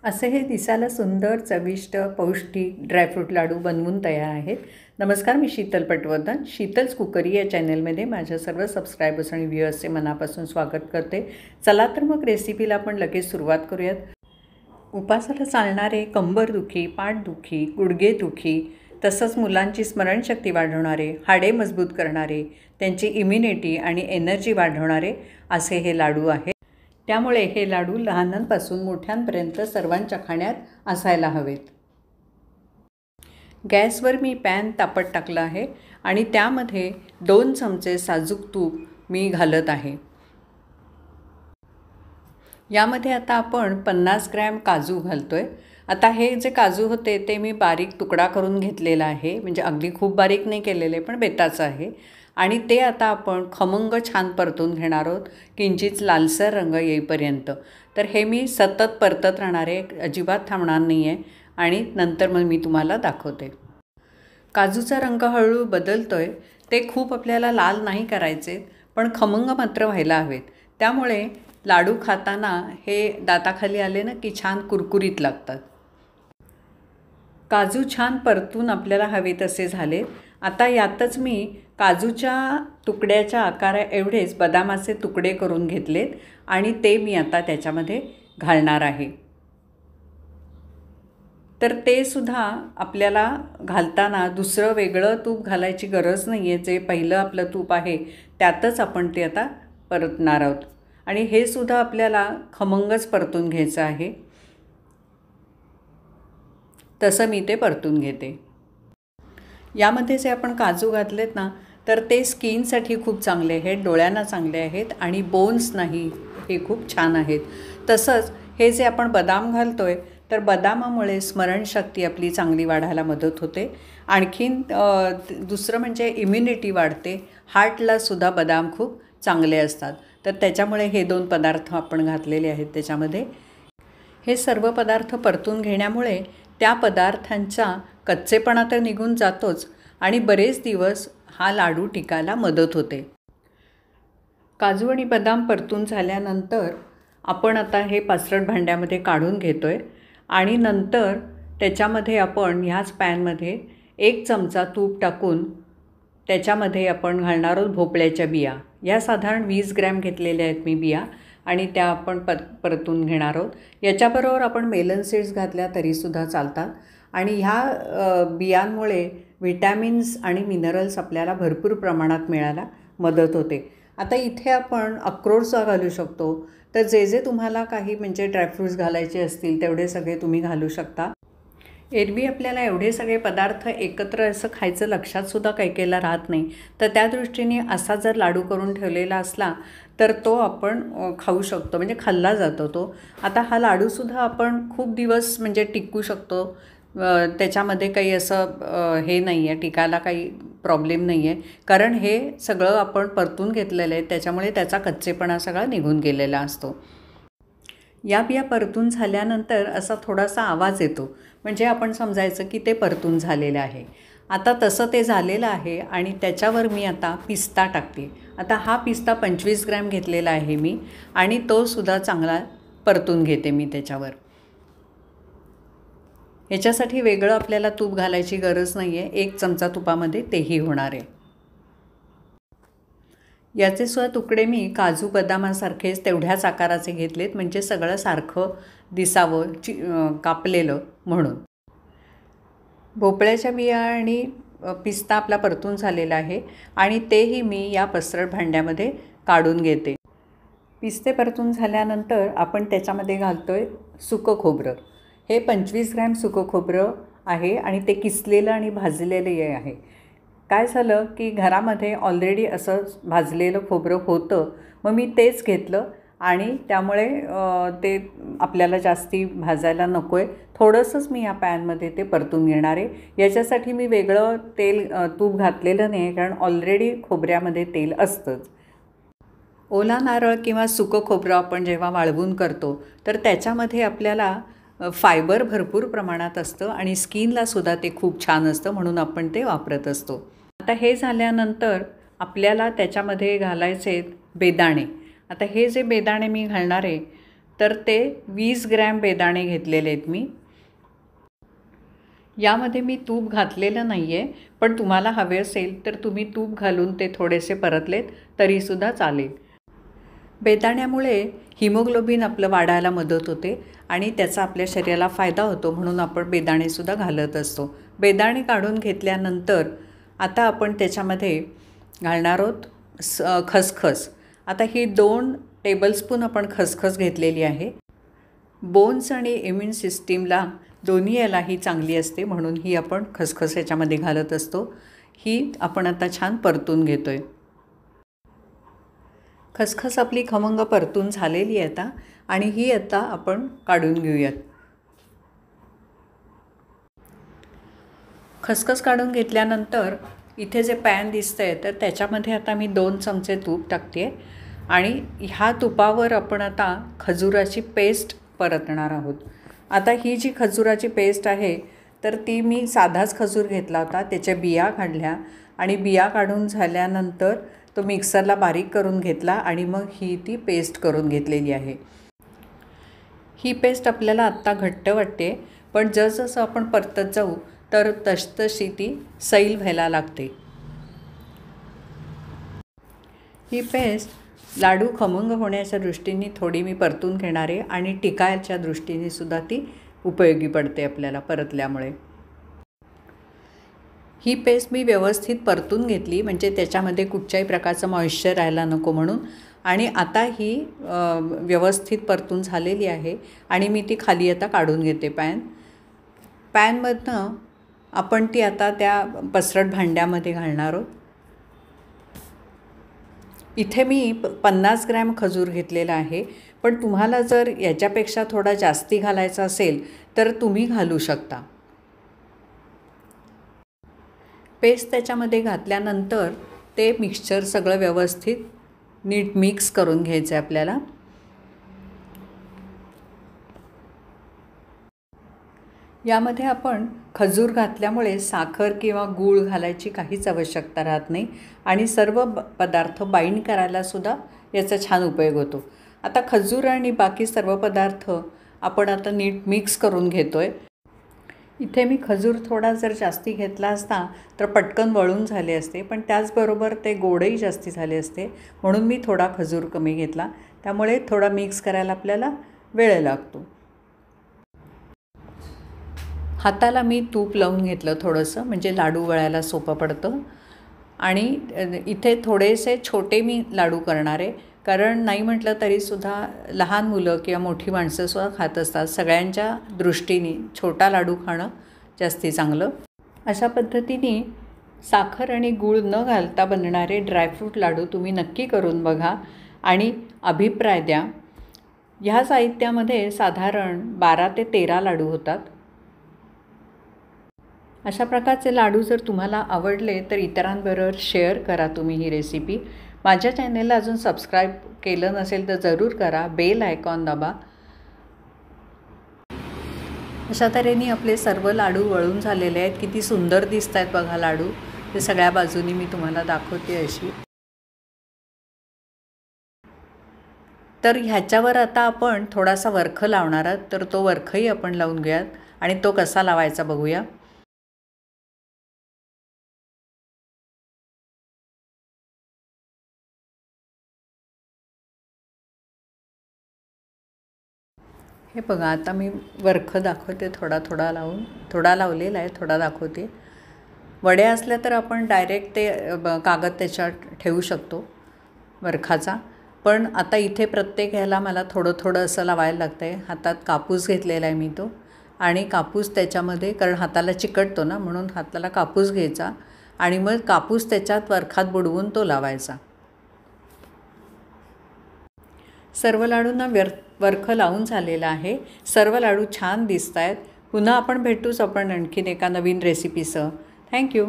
असे हे दिसायला सुंदर, चविष्ट, पौष्टिक ड्रायफ्रूट लाडू बनवून तयार आहेत. नमस्कार, मी शीतल पटवर्धन. शीतल्स कुकरी या चॅनलमध्ये माझ्या सर्व सबस्क्रायबर्स आणि व्ह्युअर्सचे मनापासून स्वागत करते. चला तर मग रेसिपीला आपण लगेच सुरुवात करूयात. उपासाला चालणारे कंबरदुखी, पाठदुखी, गुडघेदुखी, तसंच मुलांची स्मरणशक्ती वाढवणारे, हाडे मजबूत करणारे, त्यांची इम्युनिटी आणि एनर्जी वाढवणारे असे हे लाडू आहेत. त्यामुळे हे लाडू लहानांपासून मोठ्यांपर्यंत सर्वांच्या खाण्यात असायला हवेत. गॅसवर मी पॅन तापत टाकला आहे आणि त्यामध्ये 2 चमचे साजूक तूप मी घालत आहे. यामध्ये आता आपण 50 ग्रॅम काजू घालतो आहे. आता हे जे काजू होते ते मी बारीक तुकडा करून घेतलेला आहे, म्हणजे अगदी खूप बारीक नाही केलेले, पण बेताचं आहे. आणि ते आता आपण खमंग छान परतून घेणार आहोत, किंचित लालसर रंग येईपर्यंत. तर हे मी सतत परतत राहणार आहे, अजिबात थांबणार नाही आहे. आणि नंतर मग मी तुम्हाला दाखवते. काजूचा रंग हळूहळू बदलतो आहे. ते खूप आपल्याला लाल नाही करायचे, पण खमंग मात्र व्हायला हवेत. त्यामुळे लाडू खाताना हे दाताखाली आले ना की छान कुरकुरीत लागतात. काजू छान परतून आपल्याला हवे तसे झाले. आता यातच मी काजूच्या तुकड्याच्या आकारा एवढेच बदामाचे तुकडे करून घेतलेत आणि ते मी आता त्याच्यामध्ये घालणार आहे. तर ते सुद्धा आपल्याला घालताना दुसरं वेगळं तूप घालायची गरज नाही आहे. जे पहिलं आपलं तूप आहे त्यातच आपण ते आता परतणार आहोत. आणि हे सुद्धा आपल्याला खमंगच परतून घ्यायचं आहे. तसं मी ते परतून घेते. यामध्ये जे आपण काजू घातलेत ना, तर ते स्किनसाठी खूप चांगले आहेत, डोळ्यांना चांगले आहेत आणि बोन्स नाही हे खूप छान आहेत. तसंच हे जे आपण बदाम घालतो आहे, तर बदामामुळे स्मरणशक्ती आपली चांगली वाढायला मदत होते. आणखीन दुसरं म्हणजे इम्युनिटी वाढते. हार्टलासुद्धा बदाम खूप चांगले असतात. तर त्याच्यामुळे हे 2 पदार्थ आपण घातलेले आहेत त्याच्यामध्ये. हे सर्व पदार्थ परतून घेण्यामुळे त्या पदार्थांचा कच्चेपणा तर निघून जातोच आणि बरेच दिवस हा लाडू टिकायला मदत होते. काजू आणि बदाम परतून झाल्यानंतर आपण आता हे पसरट भांड्यामध्ये काढून घेतो आहे आणि नंतर त्याच्यामध्ये आपण ह्याच पॅनमध्ये 1 चमचा तूप टाकून त्याच्यामध्ये आपण घालणार आहोत भोपळ्याच्या बिया. या साधारण 20 ग्रॅम घेतलेल्या आहेत मी बिया आणि त्या आपण परतून घेणार आहोत. याच्याबरोबर आपण मेलन सीड्स घातल्या तरीसुद्धा चालतात. आणि ह्या बियांमुळे व्हिटॅमिन्स आणि मिनरल्स आपल्याला भरपूर प्रमाणात मिळायला मदत होते. आता इथे आपण अक्रोडचा घालू शकतो. तर जे जे तुम्हाला काही म्हणजे ड्रायफ्रूट्स घालायचे असतील तेवढे सगळे तुम्ही घालू शकता. एरवी आपल्याला एवढे सगळे पदार्थ एकत्र असं खायचं लक्षातसुद्धा काही केला राहत नाही. तर त्या दृष्टीने असा जर लाडू करून ठेवलेला असला तर तो आपण खाऊ शकतो, म्हणजे खाल्ला जातो तो. आता हा लाडूसुद्धा आपण खूप दिवस म्हणजे टिकू शकतो. त्याच्यामध्ये काही असं हे नाही आहे, टिकायला काही प्रॉब्लेम नाही आहे, कारण हे सगळं आपण परतून घेतलेलं आहे. त्याच्यामुळे त्याचा कच्चेपणा सगळा निघून गेलेला असतो. या बिया परतून झाल्यानंतर असा थोडासा आवाज येतो, म्हणजे आपण समजायचं की ते परतून झालेलं आहे. आता तसं ते झालेलं आहे आणि त्याच्यावर मी आता पिस्ता टाकते. आता हा पिस्ता 25 ग्रॅम घेतलेला आहे मी आणि तोसुद्धा चांगला परतून घेते मी त्याच्यावर. ह्याच्यासाठी वेगळं आपल्याला तूप घालायची गरज नाही आहे. 1 चमचा तुपामध्ये तेही होणार आहे. याचे सुद्धा तुकडे मी काजू बदामासारखेच तेवढ्याच आकाराचे घेतलेत, म्हणजे सगळं सारखं दिसावं कापलेलं म्हणून. भोपळ्याच्या बिया आणि पिस्ता आपला परतून झालेला आहे आणि तेही मी या पसरट भांड्यामध्ये काढून घेते. पिस्ते परतून झाल्यानंतर आपण त्याच्यामध्ये घालतो आहे सुकं खोबरं. हे 25 ग्रॅम सुकं खोबरं आहे आणि ते किसलेलं आणि भाजलेलं आहे. काय झालं की घरामध्ये ऑलरेडी असं भाजलेलं खोबरं होतं, मग मी तेच घेतलं आणि त्यामुळे ते आपल्याला जास्ती भाजायला नको आहे. थोडंसंच मी ह्या पॅनमध्ये ते परतून घेणार आहे. याच्यासाठी मी वेगळं तूप घातलेलं नाही आहे, कारण ऑलरेडी खोबऱ्यामध्ये तेल असतंच. ओला नारळ किंवा सुकं खोबरं आपण जेव्हा वाळवून करतो तर त्याच्यामध्ये आपल्याला फायबर भरपूर प्रमाणात असतं आणि स्किनलासुद्धा ते खूप छान असतं, म्हणून आपण ते वापरत असतो. आता हे झाल्यानंतर आपल्याला त्याच्यामध्ये घालायचे बेदाणे. आता हे जे बेदाणे मी घालणार आहे तर ते 20 ग्रॅम बेदाणे घेतलेले आहेत मी. यामध्ये मी तूप घातलेलं नाही आहे, पण तुम्हाला हवे असेल तर तुम्ही तूप घालून ते थोडेसे परतलेत तरीसुद्धा चालेल. बेदाण्यामुळे हिमोग्लोबिन आपलं वाढायला मदत होते आणि त्याचा आपल्या शरीराला फायदा होतो, म्हणून आपण बेदाणेसुद्धा घालत असतो. बेदाणे काढून घेतल्यानंतर आता आपण त्याच्यामध्ये घालणार आहोत खसखस. आता ही 2 टेबलस्पून आपण खसखस घेतलेली आहे. बोन्स आणि इम्युन सिस्टीमला दोन्ही याला ही चांगली असते, म्हणून ही आपण खसखस याच्यामध्ये घालत असतो. ही आपण आता छान परतून घेतो आहे. खसखस आपली खमंग परतून झालेली आहे आता, आणि ही आता आपण काढून घेऊयात. खसखस काढून घेतल्यानंतर इथे जे पॅन दिसतं आहे तर त्याच्यामध्ये आता मी 2 चमचे तूप टाकते आहे, आणि ह्या तुपावर आपण आता खजुराची पेस्ट परतणार आहोत. आता ही जी खजुराची पेस्ट आहे तर ती मी साधाच खजूर घेतला होता, त्याच्या बिया काढल्या आणि बिया काढून झाल्यानंतर तो मिक्सरला बारीक करून घेतला आणि मग ही ती पेस्ट करून घेतलेली आहे. ही पेस्ट आपल्याला आत्ता घट्ट वाटते, पण जसजसं आपण परतत जाऊ तर तसतशी ती सैल व्हायला लागते. ही पेस्ट लाडू खमंग होण्याच्या दृष्टीने थोडी मी परतून घेणार आहे, आणि टिकायच्या दृष्टीने सुद्धा ती उपयोगी पडते आपल्याला परतल्यामुळे. ही पेस्ट मी व्यवस्थित परतून घेतली, म्हणजे त्याच्यामध्ये कुठच्याही प्रकारचं मॉइश्चर राहायला नको म्हणून. आणि आता ही व्यवस्थित परतून झालेली आहे आणि मी ती खाली आता काढून घेते पॅनमधनं. आपण ती आता त्या पसरट भांड्यामध्ये घालणार आहोत. इथे मी 50 ग्रॅम खजूर घेतलेला आहे, पण तुम्हाला जर याच्यापेक्षा थोडा जास्ती घालायचा असेल तर तुम्ही घालू शकता. पेस्ट त्याच्यामध्ये घातल्यानंतर ते मिक्सचर सगळं व्यवस्थित नीट मिक्स करून घ्यायचं आहे आपल्याला. यामध्ये आपण खजूर घातल्यामुळे साखर किंवा गूळ घालायची काहीच आवश्यकता राहत नाही, आणि सर्व पदार्थ बाइंड करायलासुद्धा याचा छान उपयोग होतो. आता खजूर आणि बाकी सर्व पदार्थ आपण आता नीट मिक्स करून घेतो आहे. इथे मी खजूर थोडा जर जास्ती घेतला असता तर पटकन वळून झाले असते, पण त्याचबरोबर ते गोडही जास्ती झाले असते, म्हणून मी थोडा खजूर कमी घेतला. त्यामुळे थोडा मिक्स करायला आपल्याला वेळ लागतो. हाताला मी तूप लावून घेतलं थोडंसं, म्हणजे लाडू वळायला सोपं पडतं. आणि इथे थोडेसे छोटे मी लाडू करणार आहे, कारण नाही म्हटलं तरीसुद्धा लहान मुलं किंवा मोठी माणसंसुद्धा खात असतात. सगळ्यांच्या दृष्टीने छोटा लाडू खाणं जास्ती चांगलं. अशा पद्धतीने साखर आणि गूळ न घालता बनणारे ड्रायफ्रूट लाडू तुम्ही नक्की करून बघा आणि अभिप्राय द्या. ह्या साहित्यामध्ये साधारण 12 ते 13 लाडू होतात. अशा प्रकारचे लाडू जर तुम्हाला आवडले तर इतरांबरोबर शेअर करा तुम्ही ही रेसिपी. माझ्या चॅनेलला अजून सबस्क्राईब केलं नसेल तर जरूर करा. बेल आयकॉन दाबा. अशा तऱ्हेने आपले सर्व लाडू वळून झालेले आहेत. किती सुंदर दिसत आहेत बघा लाडू. ते सगळ्या बाजूनी मी तुम्हाला दाखवते अशी. तर ह्याच्यावर आता आपण थोडासा वरख लावणार आहोत, तर तो वरखही आपण लावून घेऊयात आणि तो कसा लावायचा बघूया. हे बघा, आता मी वरख दाखवते थोडा लावून. थोडा लावलेला आहे, थोडा दाखवते. वड्या असल्या तर आपण डायरेक्ट ते कागद त्याच्यावर ठेवू शकतो वरखाचा, पण आता इथे प्रत्येक ह्याला मला थोडं असं लावायला लागतं आहे. हातात कापूस घेतलेला आहे मी तो, आणि कापूस त्याच्यामध्ये, कारण हाताला चिकटतो ना, म्हणून हाताला कापूस घ्यायचा आणि मग कापूस त्याच्यात वरखात बुडवून तो लावायचा. सर्व लाडूंना वरख लावून झालेला आहे. सर्व लाडू छान दिसत आहेत. पुन्हा आपण भेटूच आपण आणखीन एका नवीन रेसिपीसह. थँक्यू.